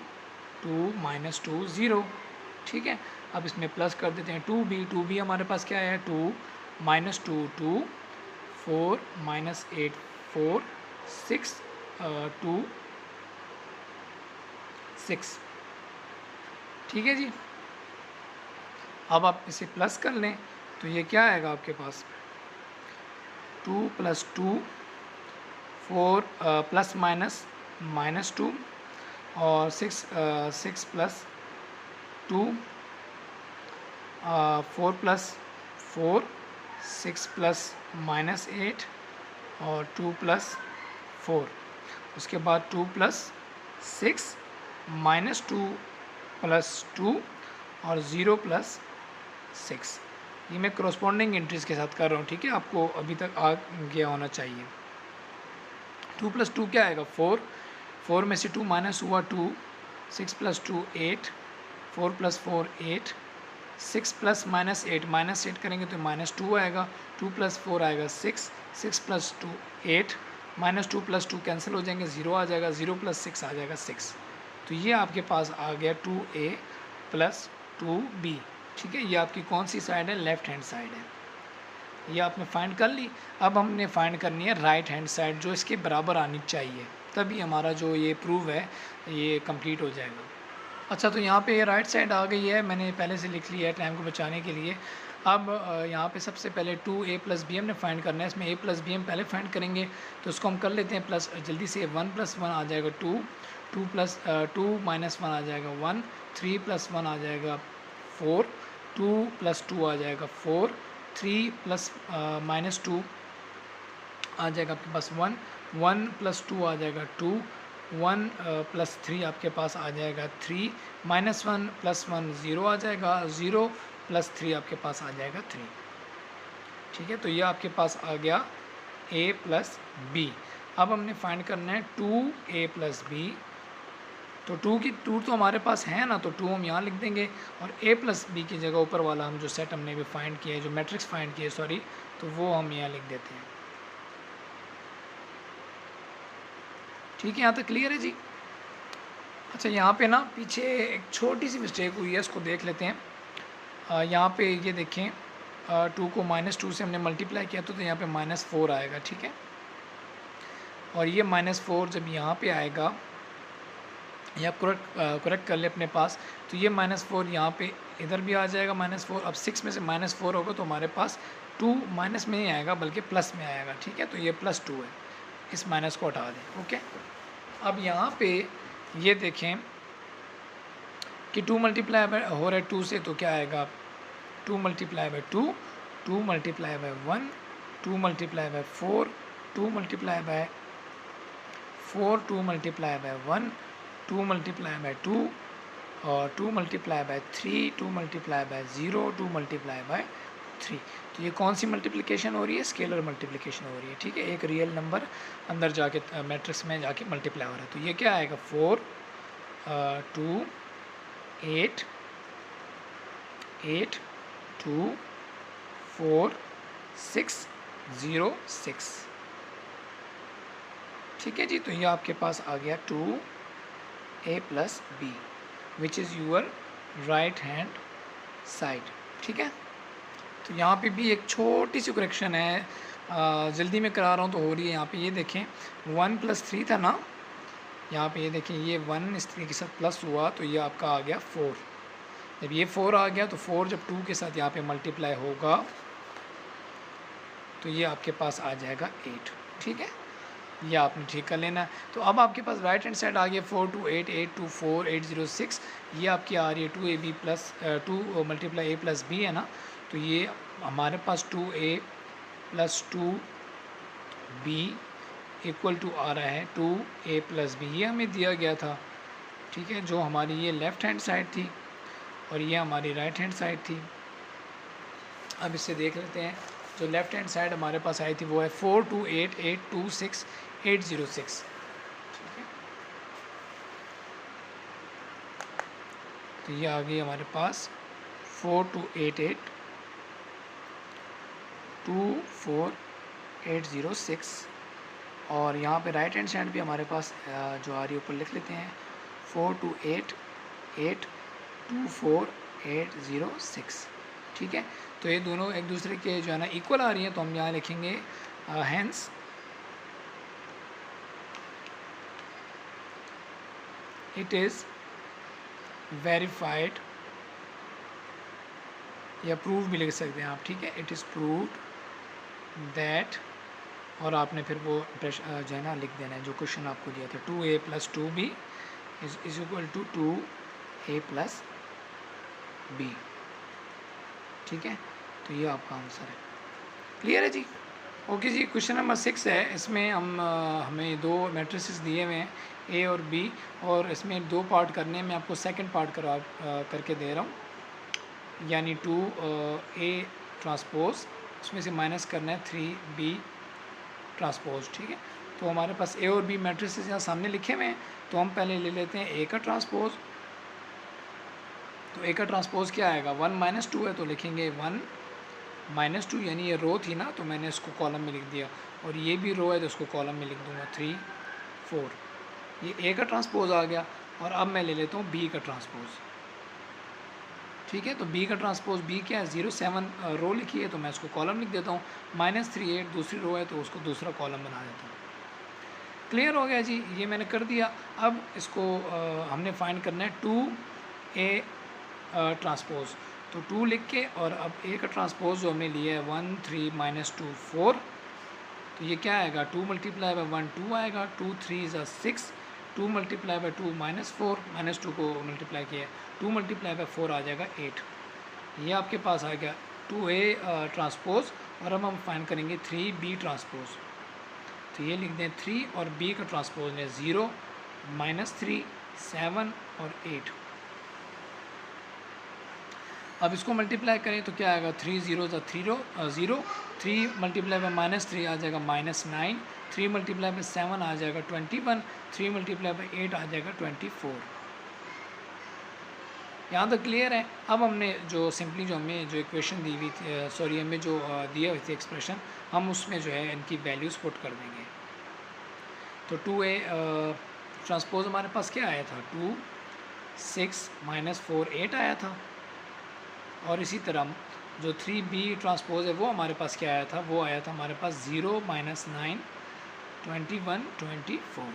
2 माइनस 2 0। ठीक है, अब इसमें प्लस कर देते हैं 2b हमारे पास क्या आया 2 माइनस 2 2 4 माइनस 8 4 6 2 6। ठीक है जी, अब आप इसे प्लस कर लें तो ये क्या आएगा आपके पास 2 + 2 4 प्लस माइनस -2 और 6 प्लस 2, 4 प्लस 4, 6 प्लस -8 और 2 प्लस 4, उसके बाद 2 प्लस 6 -2 प्लस 2 और 0 प्लस 6। ये मैं करस्पॉन्डिंग एंट्रीज के साथ कर रहा हूँ, ठीक है, आपको अभी तक आ गया होना चाहिए। 2 प्लस 2 क्या आएगा 4, 4 में से 2 माइनस हुआ 2, 6 प्लस 2 8, 4 प्लस 4 8, 6 प्लस -8 करेंगे तो -2 आएगा, 2 प्लस 4 आएगा 6, 6 प्लस 2 8, -2 प्लस 2 कैंसिल हो जाएंगे, 0 आ जाएगा, 0 प्लस 6 आ जाएगा 6। तो ये आपके पास आ गया 2a प्लस 2b, ठीक है। ये आपकी कौन सी साइड है, लेफ्ट हैंड साइड है। ये आपने फाइंड कर ली। अब हमने फाइंड करनी है राइट हैंड साइड जो इसके बराबर आनी चाहिए, तभी हमारा जो ये प्रूव है ये कंप्लीट हो जाएगा। अच्छा, तो यहाँ पे ये राइट साइड आ गई है, मैंने पहले से लिख लिया है टाइम को बचाने के लिए। अब यहाँ पे सबसे पहले 2a प्लस बी हमने फाइंड करना है, इसमें a प्लस बी हम पहले फाइंड करेंगे, तो उसको हम कर लेते हैं प्लस जल्दी से। 1 प्लस 1 आ जाएगा 2, 2 माइनस 1 आ जाएगा 1, 3 प्लस 1 आ जाएगा 4, 2 प्लस 2 आ जाएगा 4, 3 प्लस -2 आ जाएगा आपके पास 1, 1 प्लस 2 आ जाएगा 2, 1 प्लस 3 आपके पास आ जाएगा 3, -1 प्लस 1 0 आ जाएगा, 0 प्लस 3 आपके पास आ जाएगा 3, ठीक है। तो ये आपके पास आ गया a प्लस बी। अब हमने फाइंड करना है 2a प्लस बी, तो 2 तो हमारे पास है ना, तो 2 हम यहाँ लिख देंगे और a प्लस बी की जगह ऊपर वाला हम जो सेट हमने भी फाइंड किया है, जो मैट्रिक्स फाइंड किया है सॉरी, तो वो हम यहाँ लिख देते हैं, ठीक है। यहाँ तक क्लियर है जी। अच्छा, यहाँ पे ना पीछे एक छोटी सी मिस्टेक हुई है, इसको देख लेते हैं। यहाँ पे ये देखें, 2 को -2 से हमने मल्टीप्लाई किया तो यहाँ पे -4 आएगा, ठीक है। और ये -4 जब यहाँ पे आएगा, ये आप करेक्ट कर ले अपने पास, तो ये -4 यहाँ पे इधर भी आ जाएगा -4। अब 6 में से -4 होगा तो हमारे पास 2 माइनस में नहीं आएगा बल्कि प्लस में आएगा, ठीक है। तो ये +2 है, इस माइनस को हटा दें, ओके। अब यहाँ पे ये देखें कि 2 मल्टीप्लाई हो रहा है 2 से, तो क्या आएगा 2 multiply by 2, 2 multiply bye 1, 2 multiply bye 4, 2 multiply bye 4, 2 multiply bye 1, 2 multiply by 2 और 2 multiply by 3, 2 multiply bye 0, 2 multiply by 3। तो ये कौन सी मल्टीप्लिकेशन हो रही है, स्केलर मल्टीप्लिकेशन हो रही है, ठीक है। एक रियल नंबर अंदर जाके मैट्रिक्स में जाके मल्टीप्लाई हो रहा है, तो ये क्या आएगा 4 2 8 8 2 4 6 0 6, ठीक है जी। तो ये आपके पास आ गया 2a plus B which is your right hand side, ठीक है। तो यहाँ पे भी एक छोटी सी करेक्शन है, जल्दी में करा रहा हूँ तो हो रही है। यहाँ पे ये देखें 1 + 3 था ना, यहाँ पे ये देखें ये 1 इस 3 के साथ प्लस हुआ तो ये आपका आ गया 4। जब ये 4 आ गया तो 4 जब 2 के साथ यहाँ पे मल्टीप्लाई होगा तो ये आपके पास आ जाएगा 8, ठीक है। ये आपने ठीक कर लेना है। तो अब आपके पास राइट हैंड साइड आ गया 4 2 8 8 2 4 8 0 6, ये आपकी आ रही है 2ab plus 2 multiply a plus b है ना, तो ये हमारे पास 2a plus 2b equal to आ रहा है 2a प्लस बी, ये हमें दिया गया था, ठीक है। जो हमारी ये लेफ़्ट हैंड साइड थी और ये हमारी राइट हैंड साइड थी। अब इससे देख लेते हैं, जो लेफ़्ट हैंड साइड हमारे पास आई थी वो है 4 2 8 8 2 6 8 0 6, ठीक है। तो ये आ गई हमारे पास 4 2 8 8 2 4 8 0 6, और यहाँ पे राइट हैंड साइड भी हमारे पास जो आ रही है ऊपर लिख लेते हैं 4 2 8 8 2 4 8 0 6, ठीक है। तो ये दोनों एक दूसरे के जो है ना इक्वल आ रही हैं, तो हम यहाँ लिखेंगे हैंस इट इज़ वेरीफाइड, या प्रूव भी लिख सकते हैं आप, ठीक है। इट इज़ प्रूव्ड दैट, और आपने फिर वो जो है ना लिख देना है जो क्वेश्चन आपको दिया था 2a plus 2b is equal to 2a plus b। ठीक है, तो ये आपका आंसर है। क्लियर है जी? ओके जी, क्वेश्चन नंबर 6 है। इसमें हमें दो मैट्रिसेस दिए हुए हैं ए और बी, और इसमें दो पार्ट करने हैं। मैं आपको सेकंड पार्ट करके दे रहा हूँ, यानी 2a ट्रांसपोज, उसमें से माइनस करना है 3b ट्रांसपोज। ठीक है, तो हमारे पास ए और बी मैट्रिसेस यहाँ सामने लिखे हुए हैं, तो हम पहले ले लेते हैं ए का ट्रांसपोज। तो ए का ट्रांसपोज क्या आएगा, 1 - 2 है, तो लिखेंगे 1 - 2, यानी ये रो थी ना, तो मैंने इसको कॉलम में लिख दिया, और ये भी रो है तो इसको कॉलम में लिख दूंगा 3 4। ये ए का ट्रांसपोज आ गया, और अब मैं ले लेता हूँ बी का ट्रांसपोज। ठीक है, तो बी का ट्रांसपोज बी क्या है, 0 7 रो लिखी है, तो मैं इसको कॉलम लिख देता हूँ। -3 8 दूसरी रो है, तो उसको दूसरा कॉलम बना देता हूँ। क्लियर हो गया जी, ये मैंने कर दिया। अब इसको हमने फाइंड करना है 2a ट्रांसपोज। तो 2 लिख के, और अब ए का ट्रांसपोज जो हमने लिया है 1 3 - 2 4, तो ये क्या आएगा, 2 × 1 2 आएगा, 2 3 = 6, 2 × 2 -4, -2 को मल्टीप्लाई किया, 2 × 4 आ जाएगा 8। ये आपके पास आ गया 2a ट्रांसपोज। और अब हम फाइंड करेंगे 3b ट्रांसपोज। तो ये लिख दें 3, और b का ट्रांसपोज है 0 -3 7 और 8। अब इसको मल्टीप्लाई करें तो क्या आएगा, 3 0 = 0, 3 × -3 आ जाएगा -9, 3 × 7 आ जाएगा 21, 3 × 8 आ जाएगा 24। यहाँ तक क्लियर है। अब हमने जो सिंपली जो हमें जो इक्वेशन दी हुई थी, सॉरी हमें जो दिया हुई थी एक्सप्रेशन, हम उसमें जो है इनकी वैल्यूज़ पुट कर देंगे। तो 2a ट्रांसपोज हमारे पास क्या आया था, 2 6 - 4 8 आया था। और इसी तरह जो 3b ट्रांसपोज है वो हमारे पास क्या आया था, वो आया था हमारे पास 0 - 9 21 24।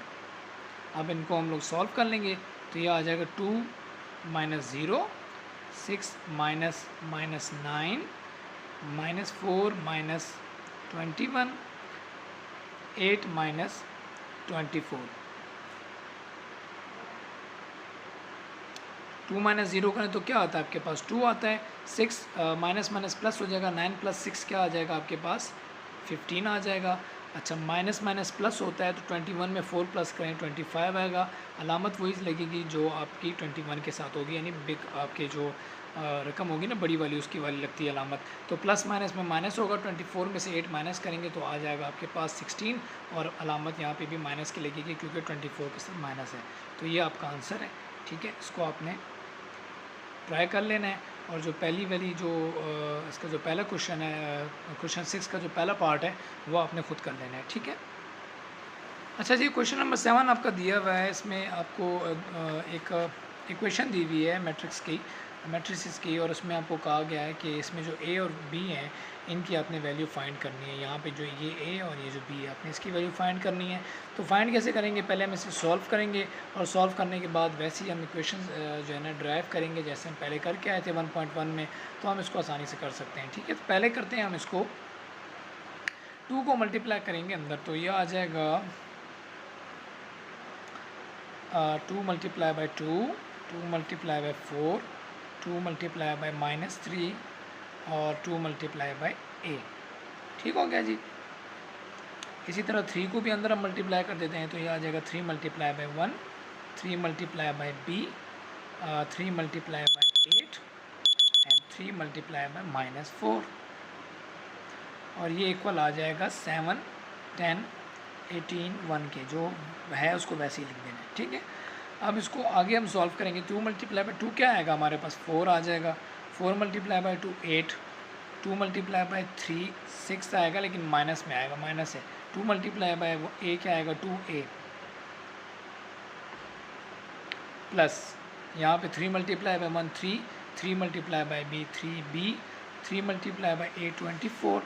अब इनको हम लोग सॉल्व कर लेंगे, तो ये आ जाएगा 2 - 0 6 - -9 -4 - 21 8 - 24। 2 - 0 करें तो क्या आता है आपके पास, 2 आता है। 6 माइनस प्लस हो जाएगा, 9 + 6 क्या आ जाएगा आपके पास, 15 आ जाएगा। अच्छा, माइनस प्लस होता है, तो 21 में 4 प्लस करें 25 आएगा। अलामत वही लगेगी जो आपकी 21 के साथ होगी, यानी बिग आपके जो रकम होगी ना बड़ी वाली, उसकी वाली लगती है अलामत। तो प्लस माइनस में माइनस होगा, 24 में से 8 माइनस करेंगे तो आ जाएगा आपके पास 16, और अलामत यहाँ पे भी माइनस की लगेगी क्योंकि 24 के साथ माइनस है। तो ये आपका आंसर है। ठीक है, इसको आपने ट्राई कर लेना है। और जो पहली वाली जो इसका जो पहला क्वेश्चन है, क्वेश्चन 6 का जो पहला पार्ट है, वो आपने खुद कर लेना है। ठीक है। अच्छा जी, क्वेश्चन नंबर 7 आपका दिया हुआ है। इसमें आपको एक इक्वेशन दी हुई है मैट्रिसेस की, और उसमें आपको कहा गया है कि इसमें जो ए और बी हैं, इनकी आपने वैल्यू फाइंड करनी है। यहाँ पे जो ये ए और ये जो बी है, आपने इसकी वैल्यू फाइंड करनी है। तो फाइंड कैसे करेंगे, पहले हम इसे सॉल्व करेंगे, और सॉल्व करने के बाद वैसे ही हम इक्वेशन जो है ना ड्राइव करेंगे, जैसे हम पहले करके आए थे 1.1 में, तो हम इसको आसानी से कर सकते हैं। ठीक है, तो पहले करते हैं हम इसको 2 को मल्टीप्लाई करेंगे अंदर, तो ये आ जाएगा 2 × 2 2 × 4 2 × -3 और 2 × a। ठीक हो गया जी। इसी तरह 3 को भी अंदर हम मल्टीप्लाई कर देते हैं, तो ये आ जाएगा 3 × 1 3 × b 3 × 8 एंड 3 × -4, और ये इक्वल आ जाएगा 7 10 18 1 के, जो है उसको वैसे ही लिख देना है। ठीक है, अब इसको आगे हम सॉल्व करेंगे। 2 × 2 क्या आएगा हमारे पास, 4 आ जाएगा। 4 × 2 8, 2 × 3 6 आएगा, लेकिन माइनस में आएगा, माइनस है। 2 × a क्या आएगा, 2a प्लस यहाँ पे 3 × 1 3, 3 × b 3b, 3 × a 24,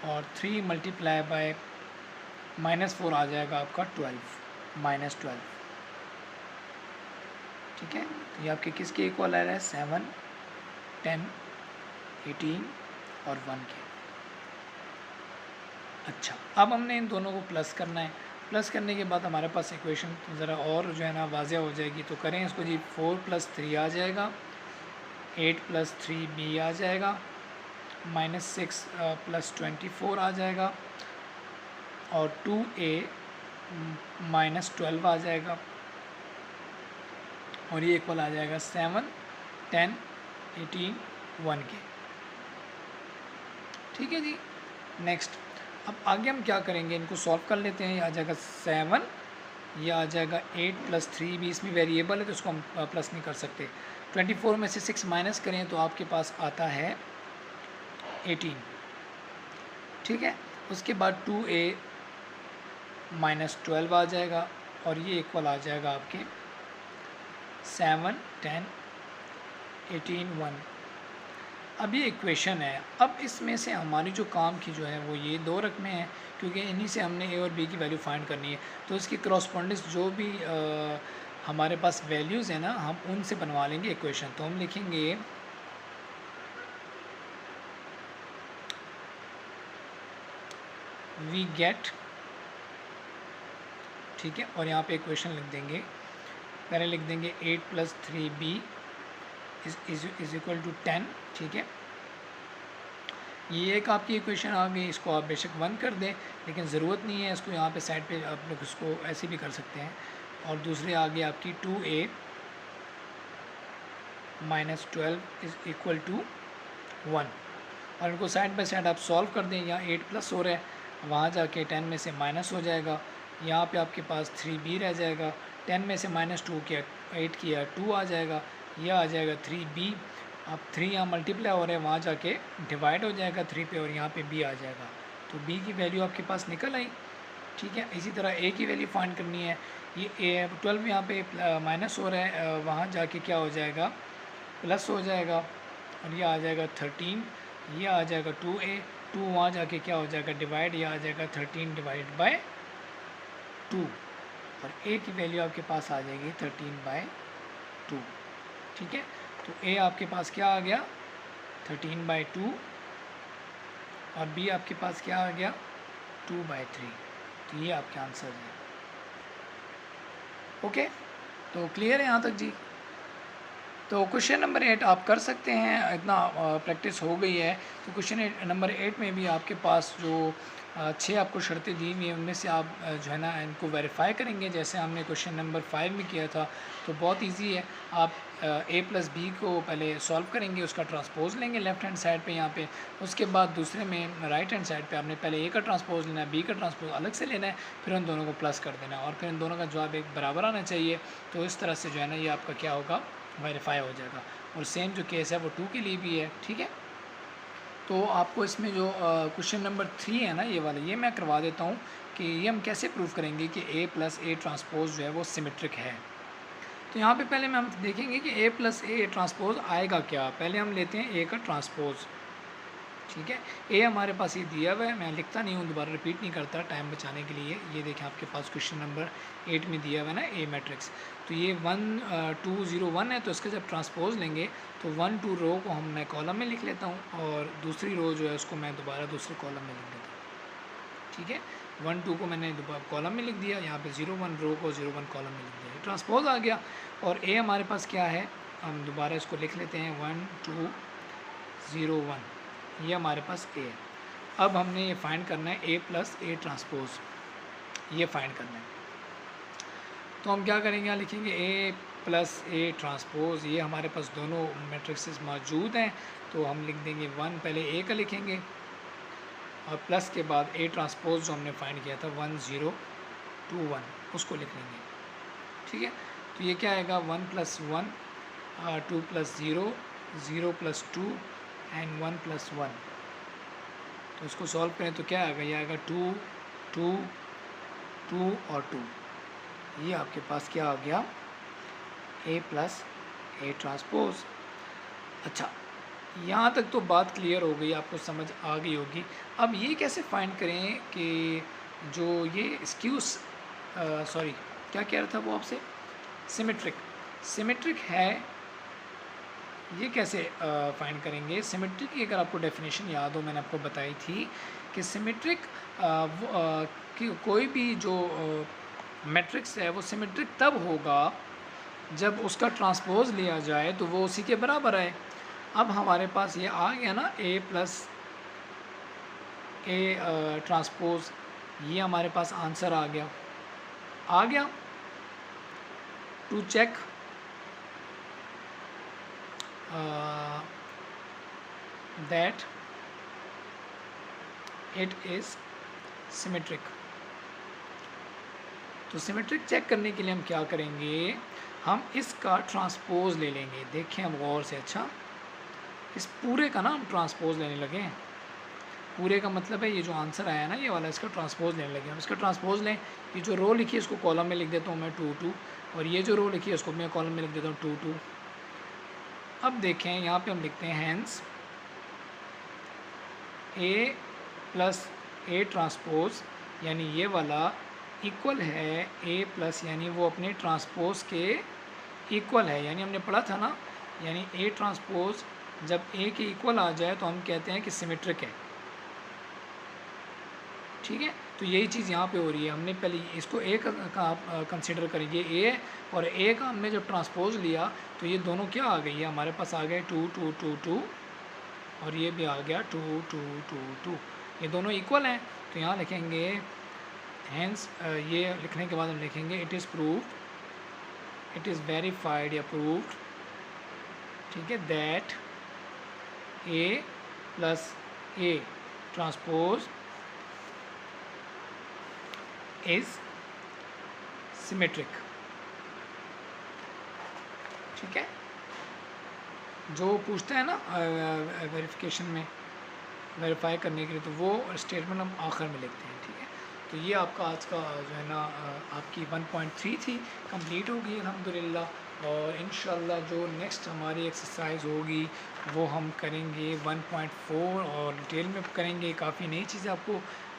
और 3 × -4 आ जाएगा आपका 12 -12। ठीक है, तो ये आपके किसके इक्वल आ रहा है, 7 10 18 और 1 के। अच्छा, अब हमने इन दोनों को प्लस करना है। प्लस करने के बाद हमारे पास इक्वेशन ज़रा और जो है ना वाज़ह हो जाएगी। तो करें इसको जी, 4 + 3 आ जाएगा, 8 + 3b आ जाएगा, -6 + 24 आ जाएगा, और 2a -12 आ जाएगा, और ये इक्वल आ जाएगा 7, 10, 18, 1 के। ठीक है जी। नेक्स्ट, अब आगे हम क्या करेंगे, इनको सॉल्व कर लेते हैं। ये आ जाएगा 7, ये आ जाएगा 8 + 3 भी इसमें वेरिएबल है तो इसको हम प्लस नहीं कर सकते। 24 में से 6 माइनस करें तो आपके पास आता है 18। ठीक है, उसके बाद 2a -12 आ जाएगा, और ये इक्वल आ जाएगा आपके 7, 10, 18, 1। अब ये इक्वेशन है। अब इसमें से हमारी जो काम की जो है वो ये 2 रकमें हैं, क्योंकि इन्हीं से हमने a और b की वैल्यू फाइंड करनी है। तो इसकी क्रॉसपोंडेंस जो भी हमारे पास वैल्यूज़ हैं ना, हम उनसे बनवा लेंगे इक्वेशन। तो हम लिखेंगे वी गेट, ठीक है, और यहाँ पे इक्वेशन लिख देंगे। पहले लिख देंगे 8 + 3b इज इक्वल टू 10। ठीक है, ये एक आपकी इक्वेशन आ गई। इसको आप बेशक 1 कर दें, लेकिन ज़रूरत नहीं है इसको, यहाँ पे साइड पे आप लोग इसको ऐसे भी कर सकते हैं। और दूसरी आ गई आपकी 2a -12 इज इक्वल टू 1, और इनको साइड बाय साइड आप सॉल्व कर दें। यहाँ 8 प्लस हो रहा है, वहाँ जाके 10 में से माइनस हो जाएगा, यहाँ पे आपके पास 3b रह जाएगा। 10 में से -2 किया 8 किया 2 आ जाएगा, यह आ जाएगा 3b। अब 3 यहाँ मल्टीप्लाई हो रहे हैं, वहाँ जाके डिवाइड हो जाएगा 3 पे, और यहाँ पे b आ जाएगा। तो b की वैल्यू आपके पास निकल आई। ठीक है, इसी तरह a की वैल्यू फाइंड करनी है। ये 12 यहाँ पे माइनस हो रहा है, वहाँ जाके क्या हो जाएगा, प्लस हो जाएगा, और ये आ जाएगा 13। ये आ जाएगा 2a, 2 वहाँ जाके क्या हो जाएगा डिवाइड, ये आ जाएगा 13 डिवाइड बाय 2, और a की वैल्यू आपके पास आ जाएगी 13/2। ठीक है, तो a आपके पास क्या आ गया 13/2, और b आपके पास क्या आ गया 2/3। तो ये आपके आंसर है। ओके, तो क्लियर है यहाँ तक जी। तो क्वेश्चन नंबर 8 आप कर सकते हैं, इतना प्रैक्टिस हो गई है। तो क्वेश्चन नंबर 8 में भी आपके पास जो 6 आपको शर्तें दी हुई हैं, उनमें से आप जो है ना इनको वेरीफाई करेंगे, जैसे हमने क्वेश्चन नंबर 5 में किया था। तो बहुत इजी है, आप a + b को पहले सॉल्व करेंगे, उसका ट्रांसपोज लेंगे लेफ्ट हैंड साइड पे यहाँ पे। उसके बाद दूसरे में राइट हैंड साइड पे आपने पहले a का ट्रांसपोज लेना है, b का ट्रांसपोज अलग से लेना है, फिर उन दोनों को प्लस कर देना है, और फिर इन दोनों का जवाब एक बराबर आना चाहिए। तो इस तरह से जो है ना ये आपका क्या होगा, वेरीफाई हो जाएगा। और सेम जो केस है वो 2 के लिए भी है। ठीक है, तो आपको इसमें जो क्वेश्चन नंबर 3 है ना, ये वाला, ये मैं करवा देता हूँ कि ये हम कैसे प्रूव करेंगे कि a + a ट्रांसपोज जो है वो सिमेट्रिक है। तो यहाँ पे पहले हम देखेंगे कि a + a ट्रांसपोज आएगा क्या। पहले हम लेते हैं a का ट्रांसपोज। ठीक है, a हमारे पास ये दिया हुआ है, मैं लिखता नहीं हूँ, दोबारा रिपीट नहीं करता टाइम बचाने के लिए। ये देखें आपके पास क्वेश्चन नंबर 8 में दिया हुआ है ना a मैट्रिक्स। तो ये 1 2 0 1 है, तो इसका जब ट्रांसपोज लेंगे तो 1 2 रो को मैं कॉलम में लिख लेता हूँ, और दूसरी रो जो है उसको मैं दोबारा दूसरे कॉलम में लिख देता हूँ। ठीक है, 1 2 को मैंने कॉलम में लिख दिया, यहाँ पे 0 1 रो को 0 1 कॉलम में लिख दिया, ट्रांसपोज आ गया। और a हमारे पास क्या है, हम दोबारा इसको लिख लेते हैं 1 2 0 1, ये हमारे पास a है। अब हमने ये फाइंड करना है a + a ट्रांसपोज, ये फाइंड करना है। तो हम क्या करेंगे, यहाँ लिखेंगे a + a ट्रांसपोज। ये हमारे पास दोनों मैट्रिक्सेस मौजूद हैं, तो हम लिख देंगे 1, पहले a का लिखेंगे, और प्लस के बाद a ट्रांसपोज जो हमने फाइंड किया था 1 0 2 1, उसको लिख लेंगे। ठीक है, तो ये क्या आएगा 1 + 1 2 + 0 0 + 2 एंड 1 + 1। तो इसको सॉल्व करें तो क्या आएगा, ये आएगा 2 2 2 और 2। ये आपके पास क्या आ गया, a + a ट्रांसपोज। अच्छा, यहाँ तक तो बात क्लियर हो गई, आपको समझ आ गई होगी। अब ये कैसे फाइंड करें कि जो ये सॉरी क्या कह रहा था वो आपसे, सिमेट्रिक है ये कैसे फाइंड करेंगे? सिमेट्रिक की अगर आपको डेफिनेशन याद हो, मैंने आपको बताई थी कि सिमेट्रिक कोई भी जो मैट्रिक्स है वो सिमेट्रिक तब होगा जब उसका ट्रांसपोज लिया जाए तो वो उसी के बराबर आए। अब हमारे पास ये आ गया ना ए प्लस ए ट्रांसपोज, ये हमारे पास आंसर आ गया। To check that it is symmetric. तो सिमेट्रिक चेक करने के लिए हम क्या करेंगे, हम इसका ट्रांसपोज ले लेंगे। देखें हम गौर से, अच्छा इस पूरे का ना हम ट्रांसपोज लेने लगे। पूरे का मतलब है ये जो आंसर आया ना ये वाला, इसका ट्रांसपोज लेने लगे हम। इसका ट्रांसपोज लें, ये जो रो लिखी है इसको कॉलम में लिख देता हूँ मैं 2 2, और ये जो रो लिखी है उसको मैं कॉलम में लिख देता हूँ 2 2। अब देखें यहाँ पे हम लिखते हैं hence A plus A transpose, यानी ये वाला इक्वल है ए प्लस, यानी वो अपने ट्रांसपोज के इक्वल है। यानी हमने पढ़ा था ना, यानी ए ट्रांसपोज जब ए के इक्वल आ जाए तो हम कहते हैं कि सिमेट्रिक है। ठीक है, तो यही चीज़ यहाँ पे हो रही है। हमने पहले इसको ए का कंसिडर करेंगे ए, और ए का हमने जब ट्रांसपोज लिया तो ये दोनों क्या आ गई है, हमारे पास आ गए 2 2 2 2, और ये भी आ गया 2 2 2 2। ये दोनों इक्वल हैं, तो यहाँ लिखेंगे हैंस, ये लिखने के बाद हम लिखेंगे it is proved, it is verified या प्रूव्ड, ठीक है, that A plus A transpose is symmetric. ठीक है, जो पूछता है ना वेरिफिकेशन में, वेरीफाई करने के लिए, तो वो स्टेटमेंट हम आखिर में लिखते हैं। ठीक है, तो ये आपका आज का जो है ना आपकी 1.3 थी, कंप्लीट होगी अल्हम्दुलिल्लाह। और इंशाल्लाह जो नेक्स्ट हमारी एक्सरसाइज होगी वो हम करेंगे 1.4, और डिटेल में करेंगे। काफ़ी नई चीज़ें आपको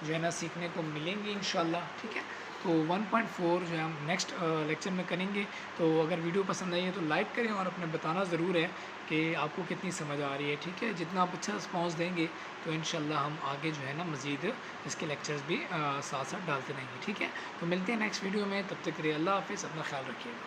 जो है ना सीखने को मिलेंगी इंशाल्लाह। ठीक है, तो 1.4 जो है हम नेक्स्ट लेक्चर में करेंगे। तो अगर वीडियो पसंद आई है तो लाइक करें, और अपने बताना ज़रूर है कि आपको कितनी समझ आ रही है। ठीक है, जितना आप अच्छा रिस्पॉन्स देंगे तो इंशाल्लाह हम आगे जो है ना मज़ीद इसके लेक्चर्स भी साथ साथ डालते रहेंगे। ठीक है, तो मिलते हैं नेक्स्ट वीडियो में, तब तक के लिए अल्लाह हाफ़िज़, अपना ख्याल रखिएगा।